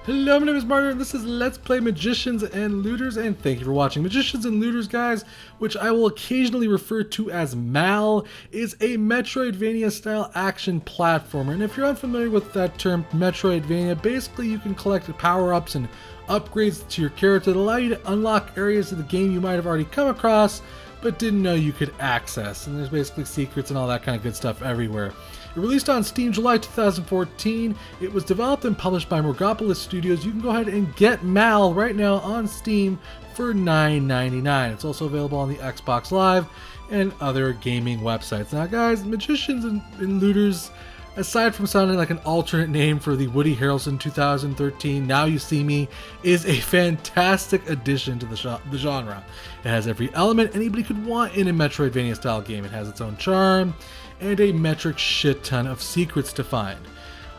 Hello, my name is Martin, and this is Let's Play Magicians and Looters, and thank you for watching. Magicians and Looters, guys, which I will occasionally refer to as MAL, is a Metrodvania-style action platformer. And if you're unfamiliar with that term, Metrodvania, basically you can collect power-ups and upgrades to your character that allow you to unlock areas of the game you might have already come across, but didn't know you could access. And there's basically secrets and all that kind of good stuff everywhere. It released on Steam July 2014. It was developed and published by Morgopolis Studios. You can go ahead and get MAL right now on Steam for $9.99. It's also available on the Xbox Live and other gaming websites. Now guys, Magicians and Looters, aside from sounding like an alternate name for the Woody Harrelson 2013 Now You See Me, is a fantastic addition to the genre. It has every element anybody could want in a Metroidvania style game. It has its own charm and a metric shit ton of secrets to find.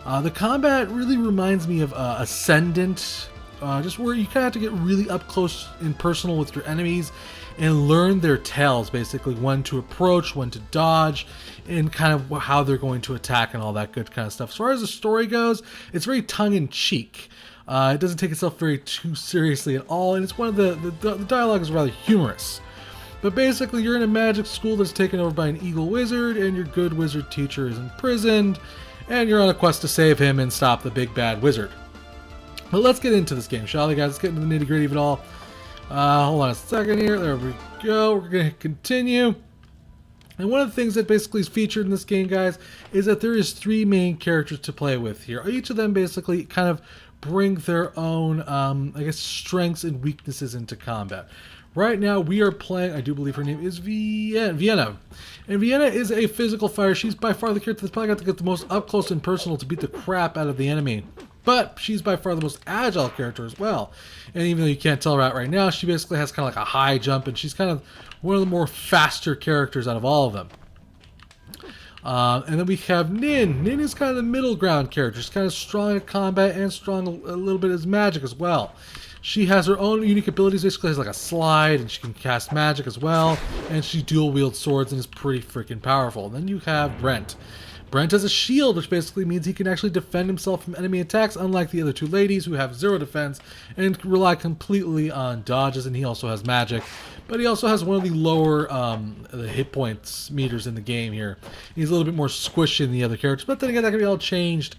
The combat really reminds me of Ascendant, just where you kind of have to get really up close and personal with your enemies and learn their tells, basically when to approach, when to dodge, and kind of how they're going to attack and all that good kind of stuff. As far as the story goes, it's very tongue-in-cheek. It doesn't take itself very too seriously at all, and it's one of the dialogue is rather humorous. But basically, you're in a magic school that's taken over by an evil wizard, and your good wizard teacher is imprisoned, and you're on a quest to save him and stop the big bad wizard. But let's get into this game, shall we, guys? Let's get into the nitty-gritty of it all. Hold on a second here. There we go. We're going to continue. And one of the things that basically is featured in this game, guys, is that there is three main characters to play with here. Each of them basically kind of bring their own, I guess, strengths and weaknesses into combat. Right now, we are playing, I do believe her name is Vienna. And Vienna is a physical fighter. She's by far the character that's probably got to get the most up close and personal to beat the crap out of the enemy. But she's by far the most agile character as well. And even though you can't tell right now, she basically has kind of like a high jump, and she's kind of one of the more faster characters out of all of them. And then we have Nin. Nin is kind of the middle ground character. She's kind of strong at combat and strong a little bit as magic as well. She has her own unique abilities, basically has like a slide, and she can cast magic as well, and she dual wields swords and is pretty freaking powerful. Then you have Brent. Brent has a shield, which basically means he can actually defend himself from enemy attacks, unlike the other two ladies who have zero defense and rely completely on dodges, and he also has magic. But he also has one of the lower the hit points meters in the game here. He's a little bit more squishy than the other characters, but then again, that can be all changed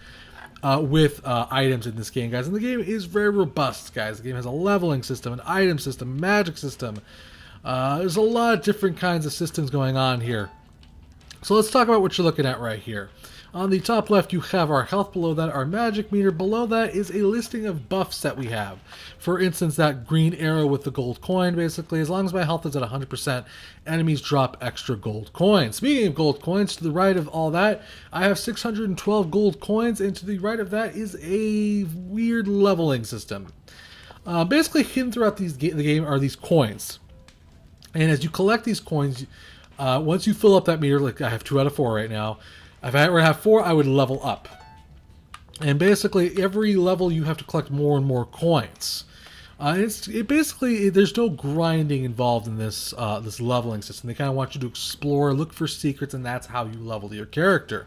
with items in this game, guys. And the game is very robust, guys. The game has a leveling system, an item system, magic system. There's a lot of different kinds of systems going on here. So let's talk about what you're looking at right here. On the top left, you have our health. Below that, our magic meter. Below that is a listing of buffs that we have. For instance, that green arrow with the gold coin, basically, as long as my health is at 100%, enemies drop extra gold coins. Speaking of gold coins, to the right of all that, I have 612 gold coins, and to the right of that is a weird leveling system. Basically, hidden throughout the game are these coins. And as you collect these coins, once you fill up that meter, like I have 2 out of 4 right now, if I were to have 4, I would level up. And basically, every level you have to collect more and more coins. Basically, there's no grinding involved in this this leveling system. They kind of want you to explore, look for secrets, and that's how you level your character.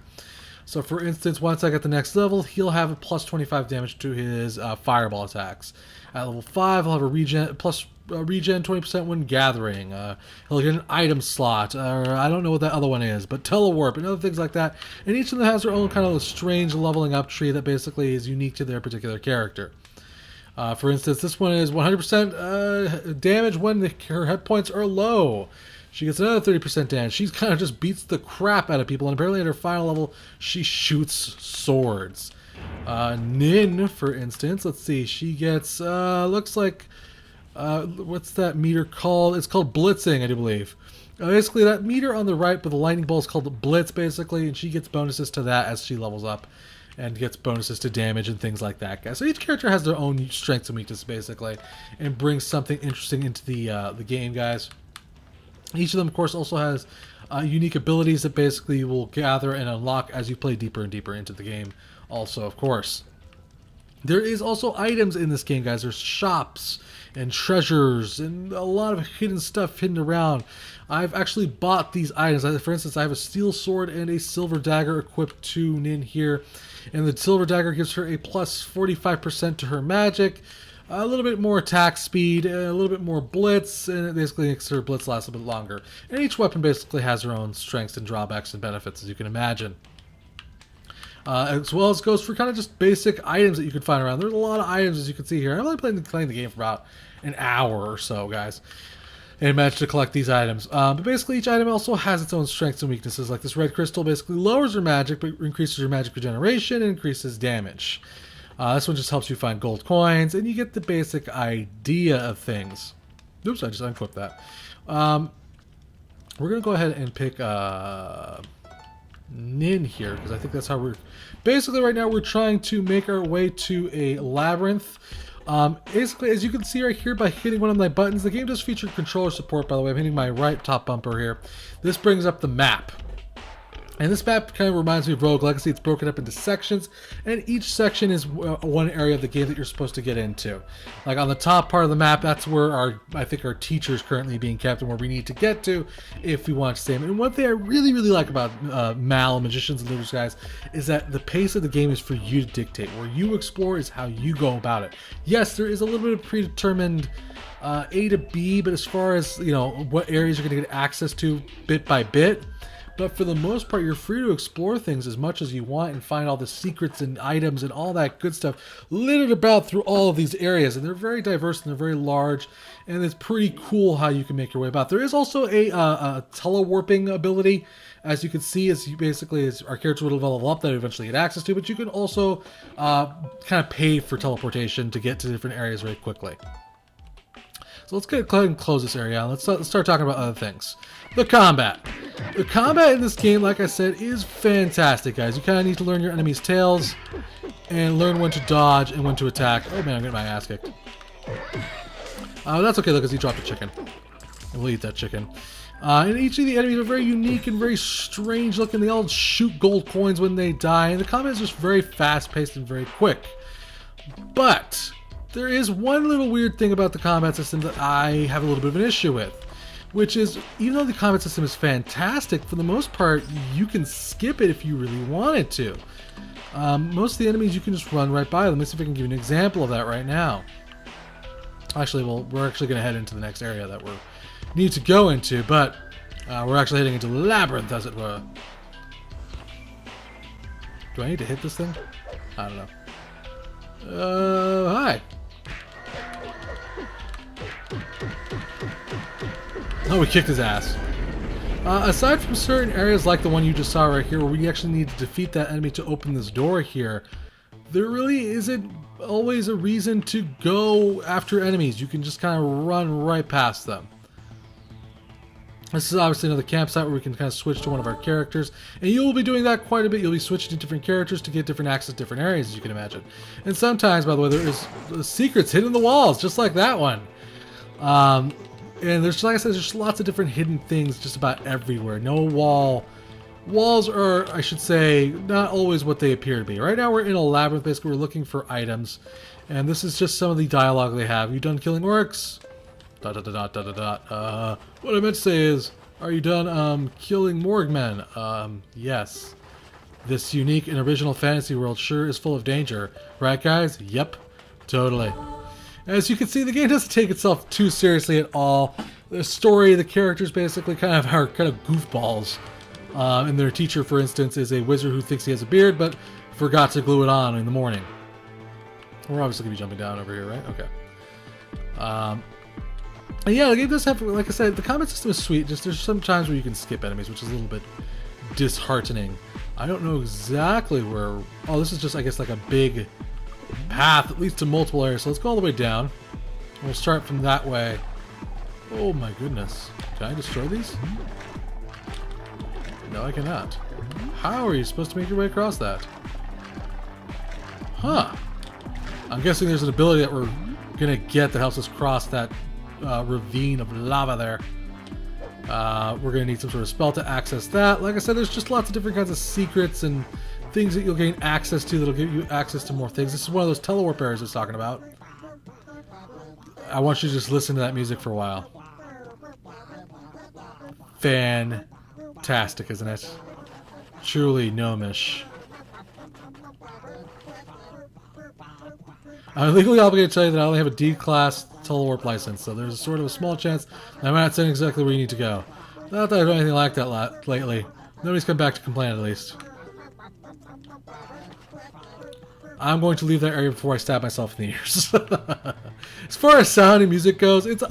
So for instance, once I get the next level, he'll have a plus 25 damage to his fireball attacks. At level 5, he'll have a regen 20% when gathering. He'll get an item slot, or I don't know what that other one is, but telewarp and other things like that. And each of them has their own kind of strange leveling up tree that basically is unique to their particular character. For instance, this one is 100% damage when her hit points are low. She gets another 30% damage. She kind of just beats the crap out of people, and apparently at her final level, she shoots swords. Nin, for instance, let's see, she gets, looks like, what's that meter called? It's called blitzing, I do believe. Basically, that meter on the right with the lightning bolt is called blitz, basically, and she gets bonuses to that as she levels up, and gets bonuses to damage and things like that, guys. So each character has their own strengths and weaknesses, basically, and brings something interesting into the game, guys. Each of them, of course, also has unique abilities that basically you will gather and unlock as you play deeper and deeper into the game also, of course. There is also items in this game, guys. There's shops and treasures and a lot of hidden stuff hidden around. I've actually bought these items. For instance, I have a steel sword and a silver dagger equipped to Nin here. And the silver dagger gives her a plus 45% to her magic, a little bit more attack speed, a little bit more blitz, and it basically makes her blitz last a bit longer. And each weapon basically has her own strengths and drawbacks and benefits, as you can imagine. As well as goes for kind of just basic items that you can find around. There's a lot of items, as you can see here. I've only playing the game for about an hour or so, guys, and managed to collect these items. But basically, each item also has its own strengths and weaknesses. Like this red crystal basically lowers your magic, but increases your magic regeneration and increases damage. This one just helps you find gold coins, and you get the basic idea of things. Oops, I just unclipped that. We're going to go ahead and pick Nin here, because I think that's how we're... Basically, right now, we're trying to make our way to a labyrinth. Basically, as you can see right here, by hitting one of my buttons, the game does feature controller support, by the way. I'm hitting my right top bumper here. This brings up the map. And this map kind of reminds me of Rogue Legacy. It's broken up into sections, and each section is one area of the game that you're supposed to get into. Like on the top part of the map, that's where I think our teacher is currently being kept and where we need to get to if we want to stay. And one thing I really, really like about Mal, Magicians and Looters, guys, is that the pace of the game is for you to dictate. Where you explore is how you go about it. Yes, there is a little bit of predetermined A to B, but as far as, you know, what areas you're going to get access to bit by bit, but for the most part, you're free to explore things as much as you want and find all the secrets and items and all that good stuff littered about through all of these areas. And they're very diverse and they're very large, and it's pretty cool how you can make your way about. There is also a telewarping ability, as you can see, as our character will level up that you eventually get access to, but you can also kind of pay for teleportation to get to different areas very quickly. So let's go ahead and close this area out. Let's start talking about other things. The combat. The combat in this game, like I said, is fantastic, guys. You kind of need to learn your enemy's tails and learn when to dodge and when to attack. Oh man, I'm getting my ass kicked. That's okay though, because he dropped a chicken. And we'll eat that chicken. And each of the enemies are very unique and very strange looking. They all shoot gold coins when they die. And the combat is just very fast-paced and very quick. But there is one little weird thing about the combat system that I have a little bit of an issue with, which is, even though the combat system is fantastic, for the most part, you can skip it if you really wanted to. Most of the enemies, you can just run right by them. Let me see if I can give you an example of that right now. Actually, well, we're actually going to head into the next area that we need to go into, but we're actually heading into the labyrinth, as it were. Do I need to hit this thing? I don't know. Hi. Oh, we kicked his ass. Aside from certain areas like the one you just saw right here, where we actually need to defeat that enemy to open this door here, there really isn't always a reason to go after enemies. You can just kind of run right past them. This is obviously another campsite where we can kind of switch to one of our characters, and you'll be doing that quite a bit. You'll be switching to different characters to get different access to different areas, as you can imagine. And sometimes, by the way, there is secrets hidden in the walls, just like that one. And there's, like I said, there's lots of different hidden things just about everywhere. No walls are, I should say, not always what they appear to be. Right now we're in a labyrinth. Basically, we're looking for items, and this is just some of the dialogue they have. You done killing orcs? Dot dot dot dot dot dot. What I meant to say is, are you done killing morgmen? Yes. This unique and original fantasy world sure is full of danger, right, guys? Yep, totally. As you can see, the game doesn't take itself too seriously at all. The story, the characters basically kind of are kind of goofballs. And their teacher, for instance, is a wizard who thinks he has a beard, but forgot to glue it on in the morning. We're obviously going to be jumping down over here, right? Okay. And yeah, the game does have, like I said, the combat system is sweet. Just there's some times where you can skip enemies, which is a little bit disheartening. I don't know exactly where... Oh, this is just, I guess, like a big path that leads to multiple areas. So let's go all the way down. We'll start from that way. Oh my goodness. Can I destroy these? No, I cannot. How are you supposed to make your way across that? Huh. I'm guessing there's an ability that we're going to get that helps us cross that ravine of lava there. We're going to need some sort of spell to access that. Like I said, there's just lots of different kinds of secrets and things that you'll gain access to that'll give you access to more things. This is one of those telewarp areas I was talking about. I want you to just listen to that music for a while. Fantastic, isn't it? Truly gnomish. I'm legally obligated to tell you that I only have a D-class telewarp license, so there's a sort of a small chance that I might not send exactly where you need to go. Not that I've done anything like that lately. Nobody's come back to complain, at least. I'm going to leave that area before I stab myself in the ears. As far as sound and music goes, it's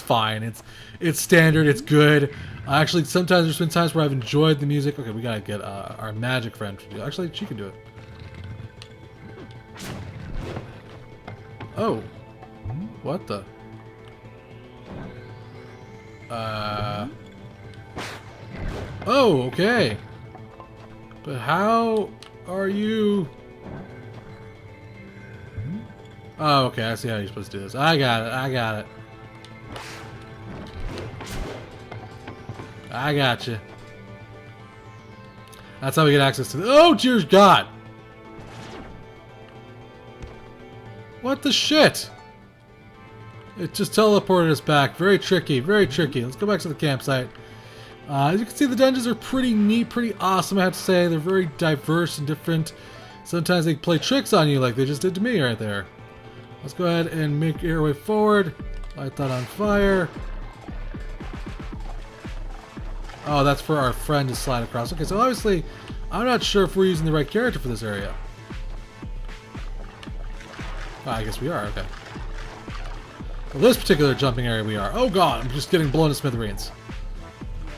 fine. It's standard. It's good. Actually, sometimes there's been times where I've enjoyed the music. Okay, we gotta get our magic friend to do it. Actually, she can do it. Oh, what the? Oh, okay. But how are you? Oh, okay, I see how you're supposed to do this. I got it, I got it. I got you. That's how we get access to the... Oh, dear God! What the shit? It just teleported us back. Very tricky, very tricky. Let's go back to the campsite. As you can see, the dungeons are pretty neat, pretty awesome, I have to say. They're very diverse and different. Sometimes they play tricks on you like they just did to me right there. Let's go ahead and make our way forward. Light that on fire. Oh, that's for our friend to slide across. Okay, so obviously, I'm not sure if we're using the right character for this area. Oh, I guess we are, okay. For this particular jumping area we are. Oh god, I'm just getting blown to smithereens.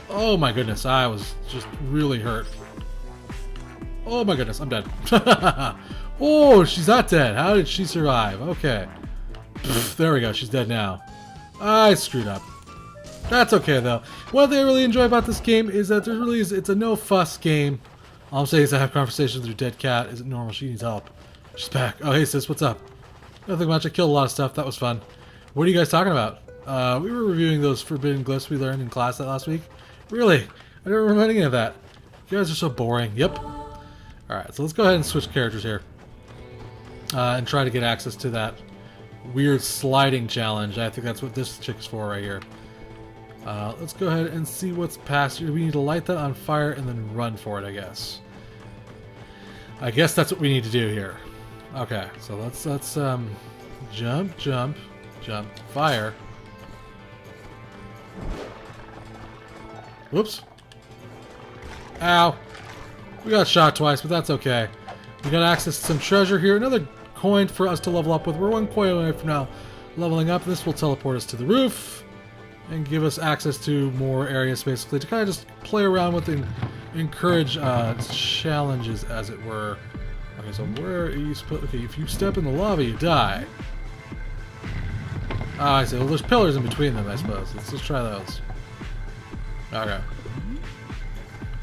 Oh my goodness, I was just really hurt. Oh my goodness, I'm dead. Oh, she's not dead. How did she survive? Okay. Pfft, there we go, she's dead now. I screwed up. That's okay though. One thing I really enjoy about this game is that it's a no fuss game. All I'm saying is I have conversations with your dead cat. Is it normal? She needs help. She's back. Oh hey sis, what's up? Nothing much. I killed a lot of stuff. That was fun. What are you guys talking about? We were reviewing those forbidden glyphs we learned in class that last week. Really? I don't remember any of that. You guys are so boring. Yep. Alright, so let's go ahead and switch characters here. And try to get access to that weird sliding challenge. I think that's what this chick's for right here. Let's go ahead and see what's past here. We need to light that on fire and then run for it, I guess. I guess that's what we need to do here. Okay, so let's jump, jump, jump, fire. Whoops. Ow. We got shot twice, but that's okay. We got access to some treasure here. Another coin for us to level up with. We're one coin away from now leveling up. This will teleport us to the roof and give us access to more areas, basically, to kind of just play around with and encourage challenges, as it were. Okay, so where are you supposed... Okay, if you step in the lava, you die. Oh, I see. Well, there's pillars in between them, I suppose. Let's just try those. Okay.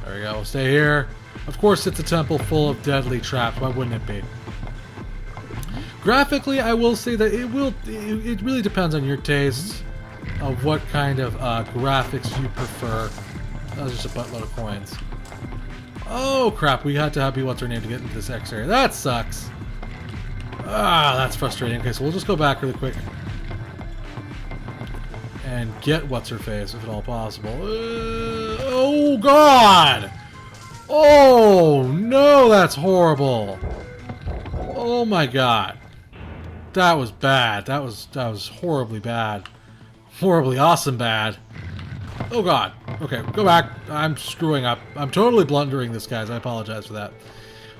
There we go. We'll stay here. Of course, it's a temple full of deadly traps. Why wouldn't it be? Graphically, I will say that it really depends on your taste of what kind of graphics you prefer. That was just a buttload of coins. Oh crap, we had to be what's her name to get into this X area. That sucks. Ah, that's frustrating. Okay, so we'll just go back really quick and get what's her face if at all possible. Oh god! Oh no, that's horrible. Oh my god. That was bad. That was horribly bad. Horribly awesome bad. Oh god. Okay, go back. I'm screwing up. I'm totally blundering this, guys. I apologize for that.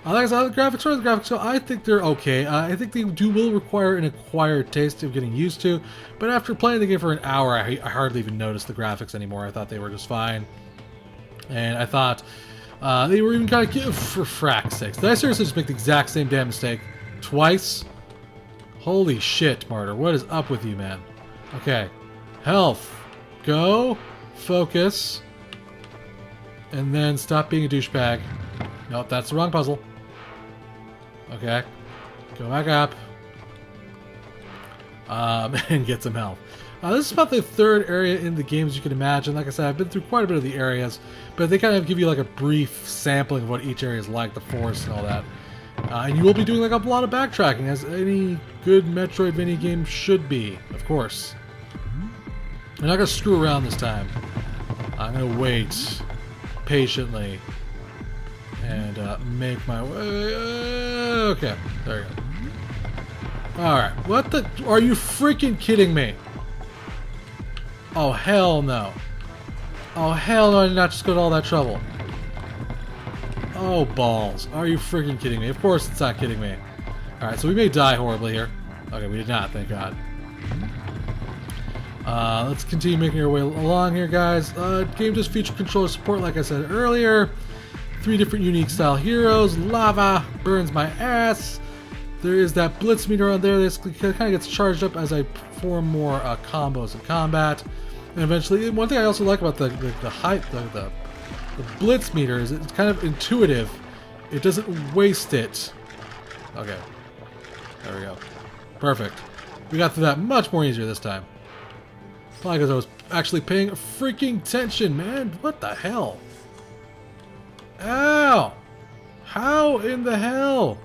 Like I said, the graphics are the graphics, so I think they're okay. I think they will require an acquired taste of getting used to, but after playing the game for an hour, I hardly even noticed the graphics anymore. I thought they were just fine. And I thought they were even kind of cute, for frack's sakes. Did I seriously just make the exact same damn mistake twice? Holy shit, Martyr. What is up with you, man? Okay. Health. Go. Focus. And then stop being a douchebag. Nope, that's the wrong puzzle. Okay. Go back up. And get some health. This is about the third area in the game, as you can imagine. Like I said, I've been through quite a bit of the areas, but they kind of give you like a brief sampling of what each area is like, the forest and all that. And you will be doing like a lot of backtracking, as any good Metrodvania game should be, of course. I'm not going to screw around this time. I'm going to wait patiently and make my way. Okay, there you go. Alright, what the? Are you freaking kidding me? Oh, hell no. Oh, hell no, I did not just go to all that trouble. Oh, balls. Are you freaking kidding me? Of course it's not kidding me. Alright, so we may die horribly here. Okay, we did not, thank God. Let's continue making our way along here, guys. Game does feature controller support, like I said earlier. 3 different unique style heroes. Lava burns my ass. There is that blitz meter on there that kind of gets charged up as I perform more combos in combat. And eventually, one thing I also like about the blitz meter is it's kind of intuitive. It doesn't waste it. Okay. There we go. Perfect. We got through that much more easier this time. Probably because I was actually paying freaking attention, man. What the hell? Ow! How in the hell?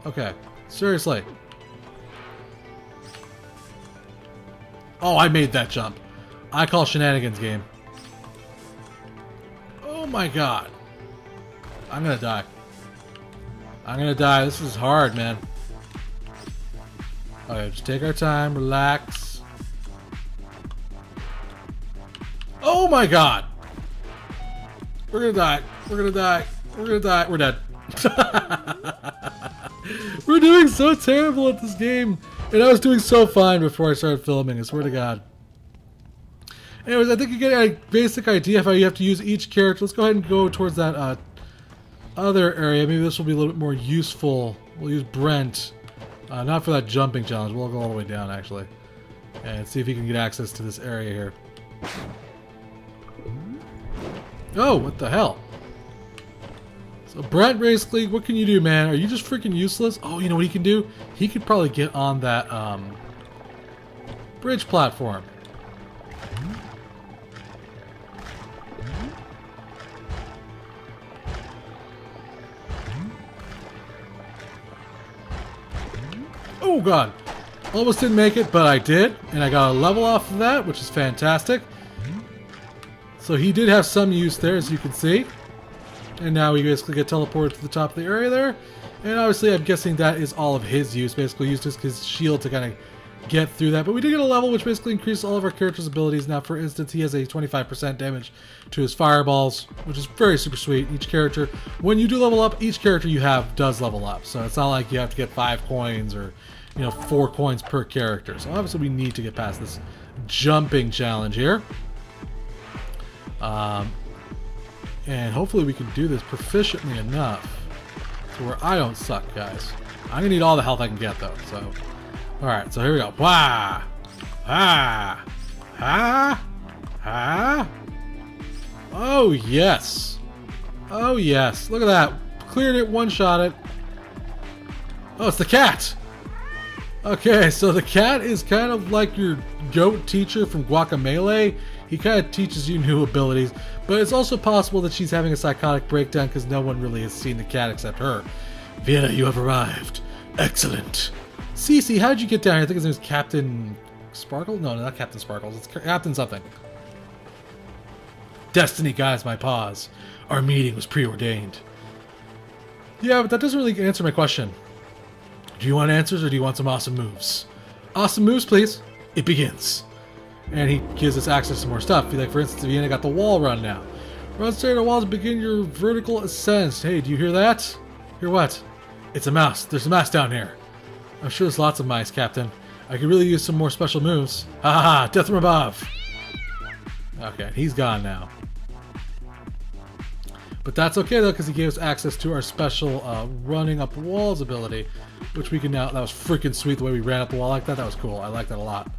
Okay. Seriously. Oh, I made that jump. I call shenanigans, game. Oh my god. I'm gonna die. I'm gonna die. This is hard, man. Okay, just take our time, relax. Oh my god! We're gonna die. We're gonna die. We're gonna die. We're dead. We're doing so terrible at this game. And I was doing so fine before I started filming, I swear to God. Anyways, I think you get a basic idea of how you have to use each character. Let's go ahead and go towards that other area. Maybe this will be a little bit more useful. We'll use Brent. Not for that jumping challenge. We'll go all the way down, actually. And see if he can get access to this area here. Oh, what the hell? So Brent, basically, what can you do, man? Are you just freaking useless? Oh, you know what he can do? He could probably get on that bridge platform. Oh god, almost didn't make it, but I did, and I got a level off of that, which is fantastic. So he did have some use there, as you can see. And now we basically get teleported to the top of the area there. And obviously I'm guessing that is all of his use, basically used his shield to kind of get through that. But we did get a level which basically increased all of our characters' abilities. Now, for instance, he has a 25% damage to his fireballs, which is very super sweet. Each character, when you do level up, each character you have does level up. So it's not like you have to get 5 coins or, you know, 4 coins per character. So obviously we need to get past this jumping challenge here. And hopefully we can do this proficiently enough to where I don't suck, guys. I'm gonna need all the health I can get, though. So, all right. So here we go. Wah! Ah! Ah! Ah! Oh yes! Oh yes! Look at that! Cleared it, one-shot it. Oh, it's the cat. Okay, so the cat is kind of like your goat teacher from Guacamelee. He kind of teaches you new abilities, but it's also possible that she's having a psychotic breakdown because no one really has seen the cat except her. Vienna, you have arrived. Excellent. Cece, how did you get down here? I think his name is Captain Sparkle? No, not Captain Sparkles. It's Captain something. Destiny guides my paws. Our meeting was preordained. Yeah, but that doesn't really answer my question. Do you want answers or do you want some awesome moves? Awesome moves, please. It begins. And he gives us access to more stuff. Like, for instance, Vienna got the wall run now. Run straight at the walls, begin your vertical ascent. Hey, do you hear that? Hear what? It's a mouse. There's a mouse down here. I'm sure there's lots of mice, Captain. I could really use some more special moves. Ha ha ha! Death from above! Okay, he's gone now. But that's okay, though, because he gave us access to our special running up walls ability, which we can now... That was freaking sweet, the way we ran up the wall like that. That was cool. I like that a lot.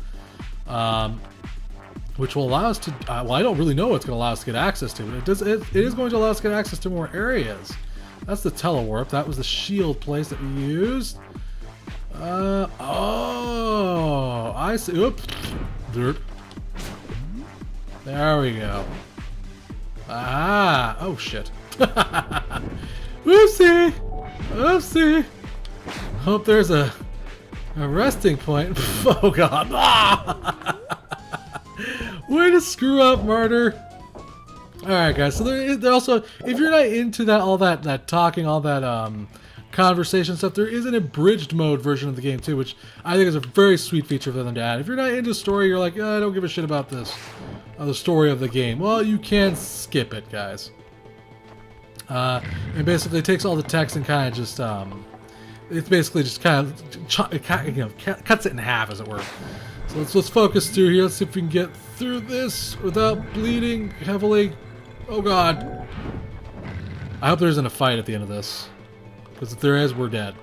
Which will allow us to... well, I don't really know what's going to allow us to get access to, but it is going to allow us to get access to more areas. That's the telewarp. That was the shield place that we used. Oh, I see. Oops. Derp. There we go. Ah! Oh shit. Whoopsie! Whoopsie! Hope there's a resting point. Oh god. Ah! Way to screw up, Martyr. Alright guys, so they're also, if you're not into that, all that talking, all that conversation stuff, there is an abridged mode version of the game too, which I think is a very sweet feature for them to add. If you're not into story, you're like, oh, I don't give a shit about this, the story of the game. Well, you can skip it, guys. And basically it takes all the text and kind of just, it's basically just kind of, cuts it in half, as it were. So let's focus through here. Let's see if we can get through this without bleeding heavily. Oh god. I hope there isn't a fight at the end of this, because if there is, we're dead.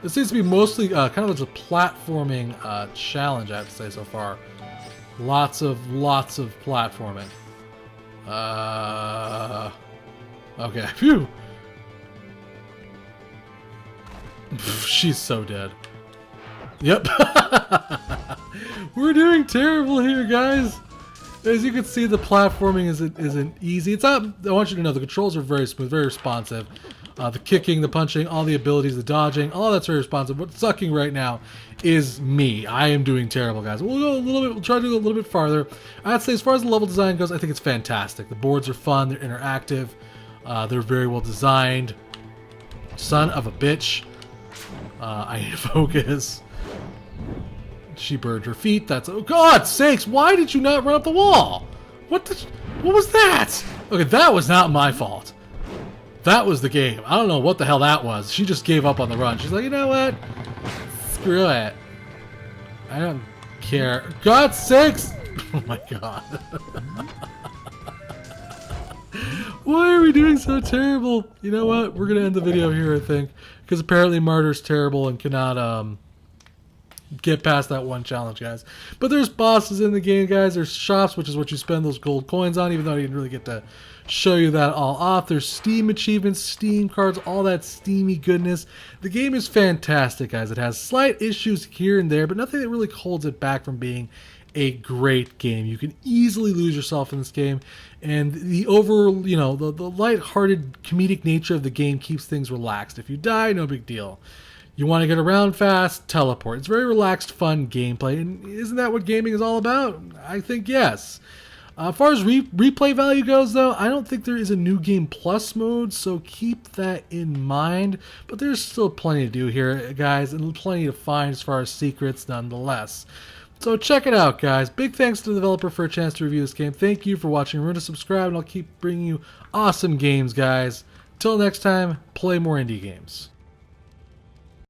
This seems to be mostly kind of a platforming challenge, I have to say, so far. Lots of platforming. Okay. Phew. She's so dead. Yep. We're doing terrible here, guys. As you can see, the platforming isn't easy. It's not. I want you to know the controls are very smooth, very responsive. The kicking, the punching, all the abilities, the dodging, all that's very responsive. What's sucking right now is me. I am doing terrible, guys. We'll go a little bit. We'll try to go a little bit farther. I'd say, as far as the level design goes, I think it's fantastic. The boards are fun. They're interactive. They're very well designed. Son of a bitch. I need to focus. She burned her feet. That's, oh God's sakes! Why did you not run up the wall? What was that? Okay, that was not my fault. That was the game. I don't know what the hell that was. She just gave up on the run. She's like, you know what? Screw it. I don't care. God's sakes! Oh my god. Why are we doing so terrible? You know what? We're gonna end the video here, I think, because apparently Martyr's terrible and cannot get past that one challenge, guys. But there's bosses in the game, guys. There's shops, which is what you spend those gold coins on, even though I didn't really get to show you that all off. There's Steam achievements, Steam cards, all that steamy goodness. The game is fantastic, guys. It has slight issues here and there, but nothing that really holds it back from being a great game. You can easily lose yourself in this game, and the the light-hearted comedic nature of the game keeps things relaxed. If you die, no big deal. You want to get around fast, teleport. It's very relaxed, fun gameplay, and isn't that what gaming is all about? I think yes. As far as replay value goes, though, I don't think there is a New Game Plus mode, so keep that in mind. But there's still plenty to do here, guys, and plenty to find as far as secrets nonetheless. So check it out, guys. Big thanks to the developer for a chance to review this game. Thank you for watching. Remember to subscribe, and I'll keep bringing you awesome games, guys. Till next time, play more indie games.